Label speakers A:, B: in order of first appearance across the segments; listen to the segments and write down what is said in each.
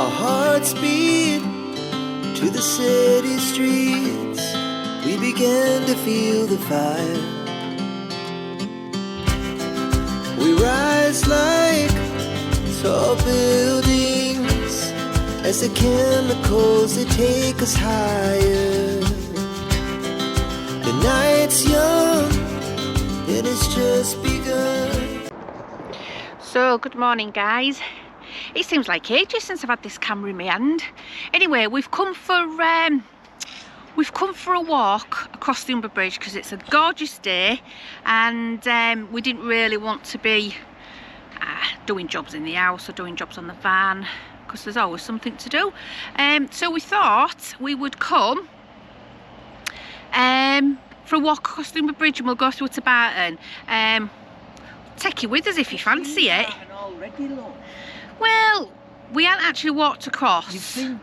A: Our hearts beat to the city streets. We began to feel the fire. We rise like tall buildings as the chemicals that take us higher. The night's young, it has just begun.
B: So, good morning guys. It seems like ages since I've had this camera in my hand. Anyway, we've come for a walk across the Humber Bridge because it's a gorgeous day, and we didn't really want to be doing jobs in the house or doing jobs on the van because there's always something to do. So we thought we would come for a walk across the Humber Bridge, and we'll go through to Barton. Take you with us if you fancy it.
C: Already, look.
B: Well, we haven't actually walked across.
C: You've seen...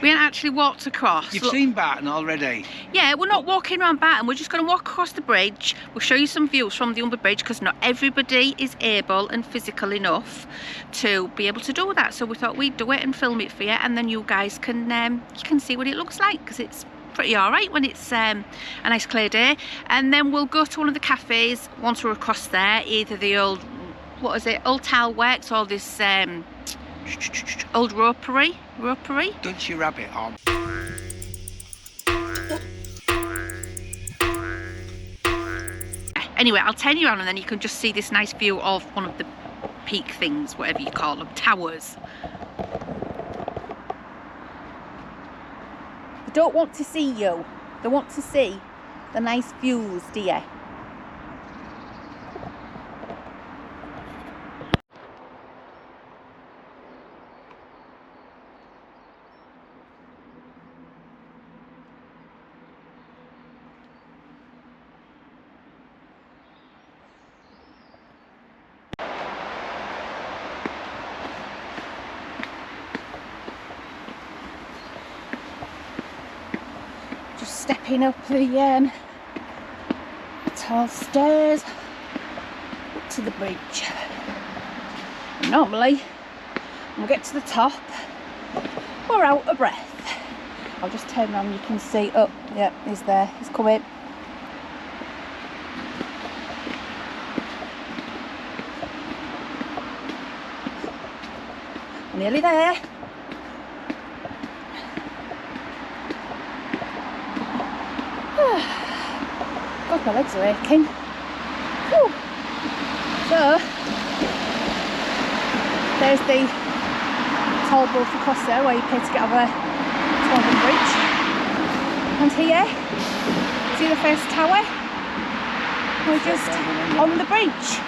B: We haven't actually walked across.
C: You've seen Barton already?
B: Yeah, we're not walking around Barton. We're just going to walk across the bridge. We'll show you some views from the Humber Bridge because not everybody is able and physical enough to be able to do that. So we thought we'd do it and film it for you, and then you guys can see what it looks like, because it's pretty alright when it's a nice clear day. And then we'll go to one of the cafes once we're across there, either the old, what is it, Old Tile Works, or this old ropery.
C: Don't you rub it on.
B: Anyway, I'll turn you around and then you can just see this nice view of one of the peak things, whatever you call them, towers. They don't want to see you. They want to see the nice views, dear. Stepping up the tall stairs to the bridge. Normally, when we get to the top, we're out of breath. I'll just turn around, you can see, oh, yeah, he's there, he's coming. Nearly there. God, my legs are aching. Whew. So, there's the toll booth across there where you pay to get over to the bridge. And here, see the first tower? We're just on the bridge.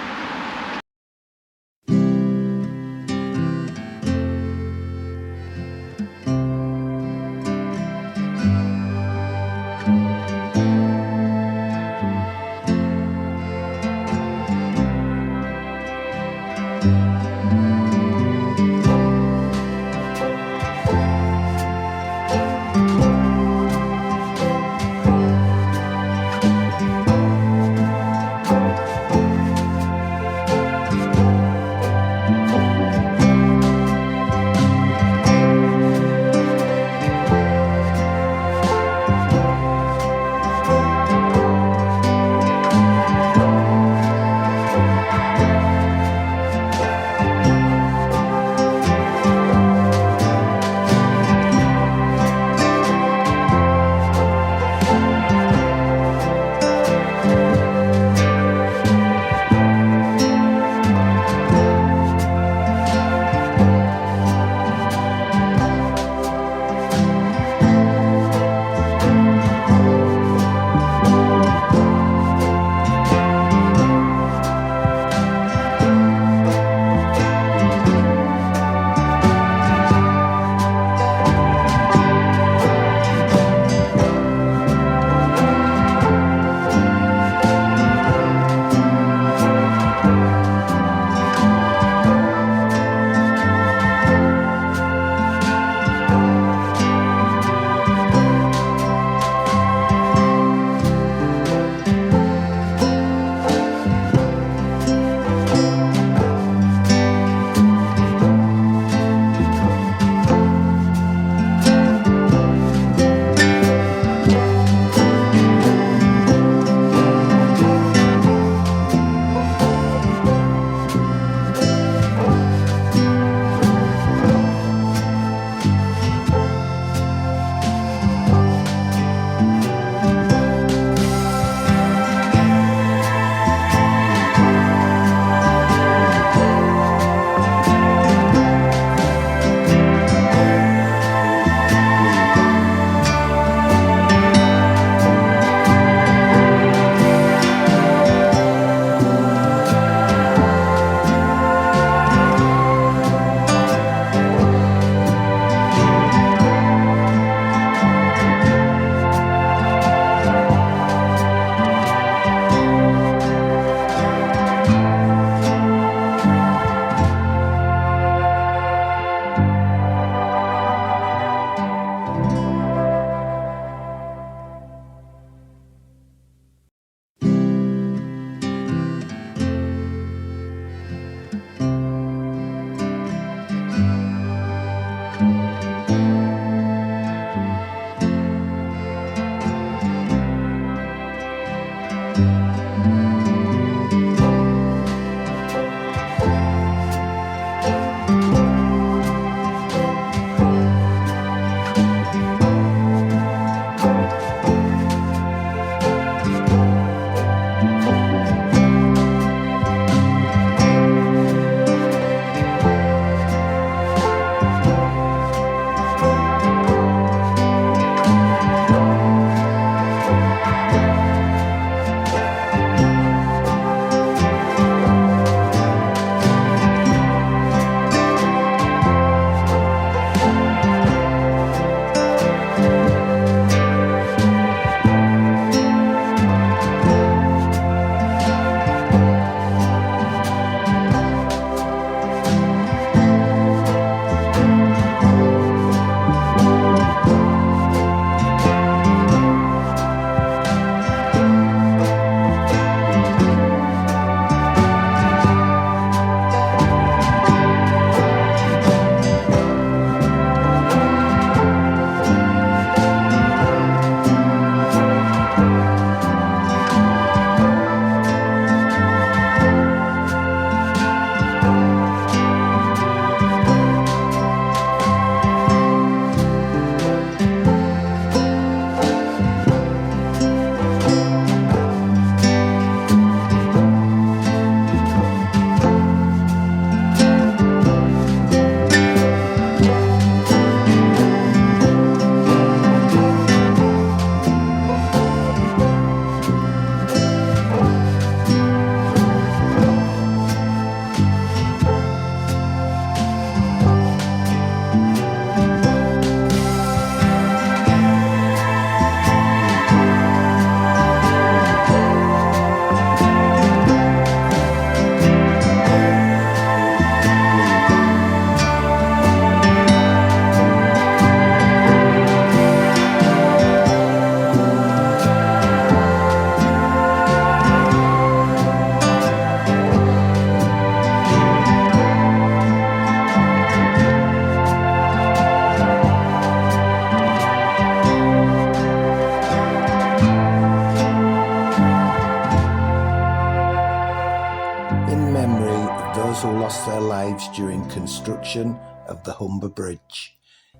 A: during construction of the Humber Bridge,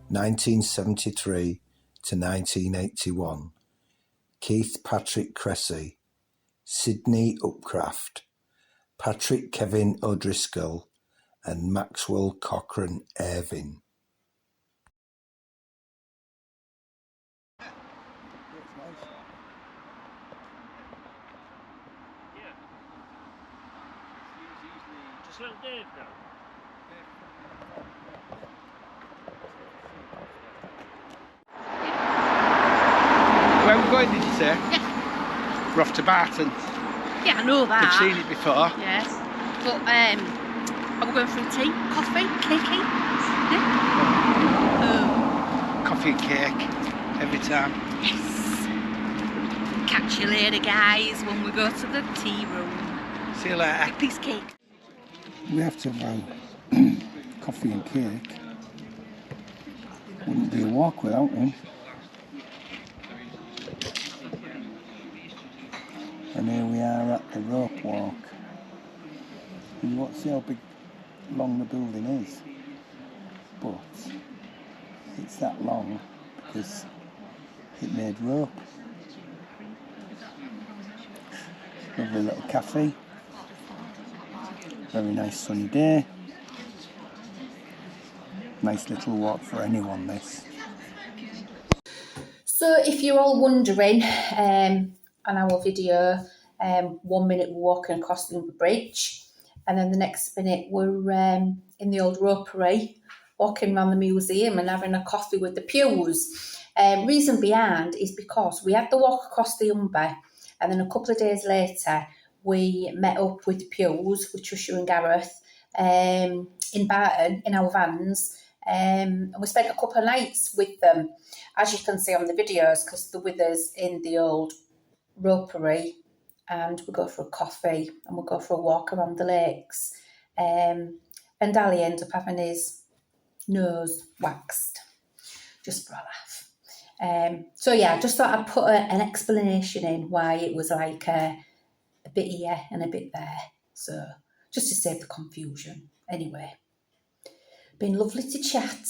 A: 1973 to 1981. Keith Patrick Cressy, Sidney Upcraft, Patrick Kevin O'Driscoll and Maxwell Cochrane Irving.
D: Just little Dave now.
C: Where are we going, did you say?
B: Yeah.
C: We're off to Barton.
B: Yeah, I know that.
C: You've seen it before.
B: Yes. But are we going for tea, coffee, cakey? Yeah.
C: Coffee and cake every time.
B: Yes. Catch you later, guys, when we go to the tea room.
C: See you later.
B: Big piece of cake.
E: We have to have coffee and cake. Wouldn't be a walk without them. And here we are at the rope walk. And you won't see how big, long the building is. But it's that long because it made rope. Lovely little cafe. Very nice sunny day. Nice little walk for anyone, this.
B: So if you're all wondering, on our video, 1 minute we're walking across the Humber Bridge, and then the next minute we're in the old ropery, walking around the museum and having a coffee with the pews. Reason behind is because we had the walk across the Humber, and then a couple of days later we met up with the pews, with Trisha and Gareth, in Barton, in our vans, and we spent a couple of nights with them, as you can see on the videos, because they're with us in the old ropery, and we go for a coffee and we'll go for a walk around the lakes, and Ali ends up having his nose waxed just for a laugh. So yeah, I just thought I'd put an explanation in why it was like a bit here and a bit there, so just to save the confusion. Anyway, been lovely to chat.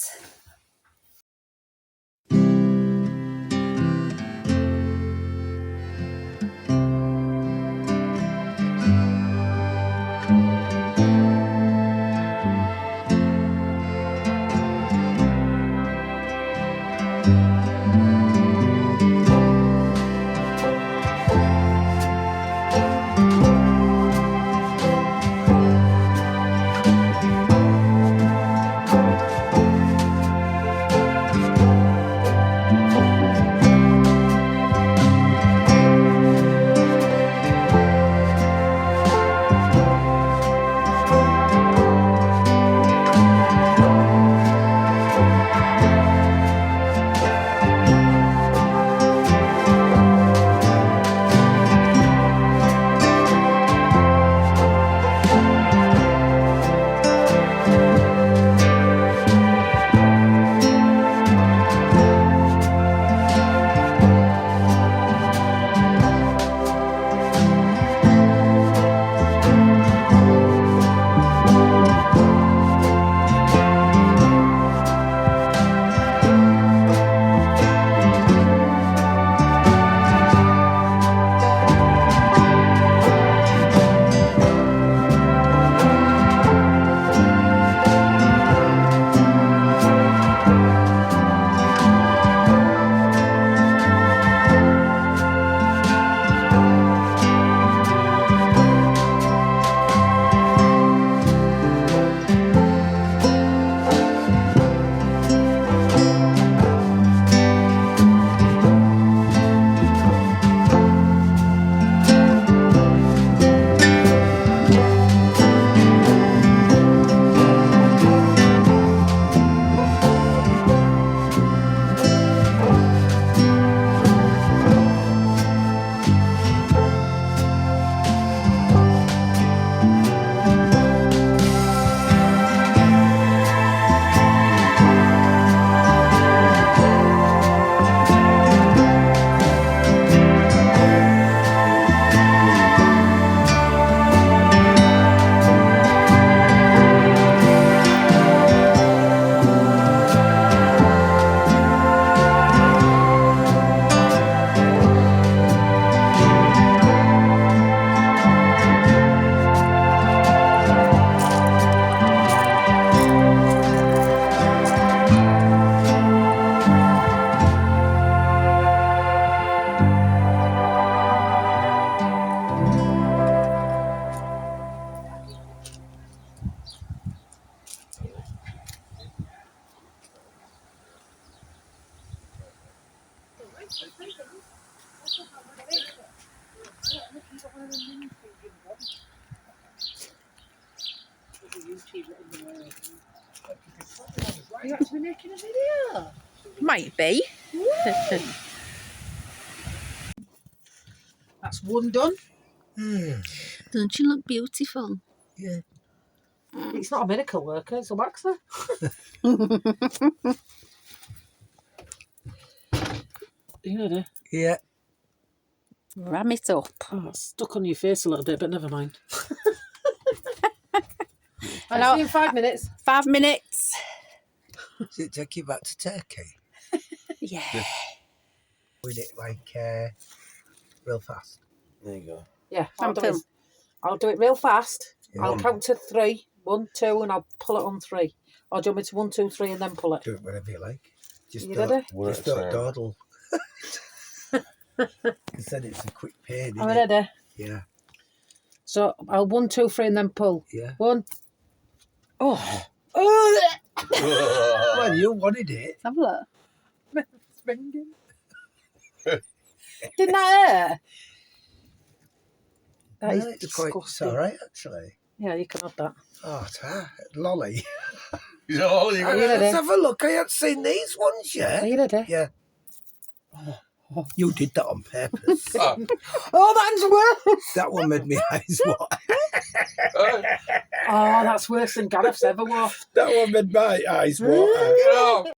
F: Are you actually making a video?
B: Might be.
F: That's one done.
B: Don't you look beautiful?
E: Yeah.
F: It's not a miracle worker, it's a waxer. You ready?
E: Yeah.
B: Ram it up.
F: Oh, it's stuck on your face a little bit, but never mind.
B: I
F: I'll see you in 5 minutes.
B: 5 minutes.
E: Does it take you back to Turkey?
B: Yeah.
E: With it like real fast. There you go.
F: Yeah,
B: Sam, film.
F: I'll do it real fast.
E: Yeah.
F: I'll count to 3. 1, 2, and I'll pull it on 3. Or do you want me to 1, 2, 3 and then pull it?
E: Do it whenever you like. Just
F: You
E: don't,
F: ready?
E: just don't dawdle. You said it's a quick pain,
F: I'm
E: isn't it?
F: ready.
E: Yeah.
F: So I'll 1, 2, 3 and then pull.
E: Yeah.
F: 1. Oh.
E: Well, you wanted it.
B: Have a look.
E: It's ringing.
F: Didn't that hurt? That is
E: No, it's quite, it's
F: disgusting.
E: all right, actually.
F: Yeah, you can have that.
E: Oh, lolly.
F: Are you ready?
E: Let's have a look. I haven't seen these ones yet.
F: Are you ready?
E: Yeah. You did that on purpose.
F: Oh, that's worse.
E: That one made me eyes water.
F: Oh, that's worse than Gareth's ever wore.
E: That one made my eyes water.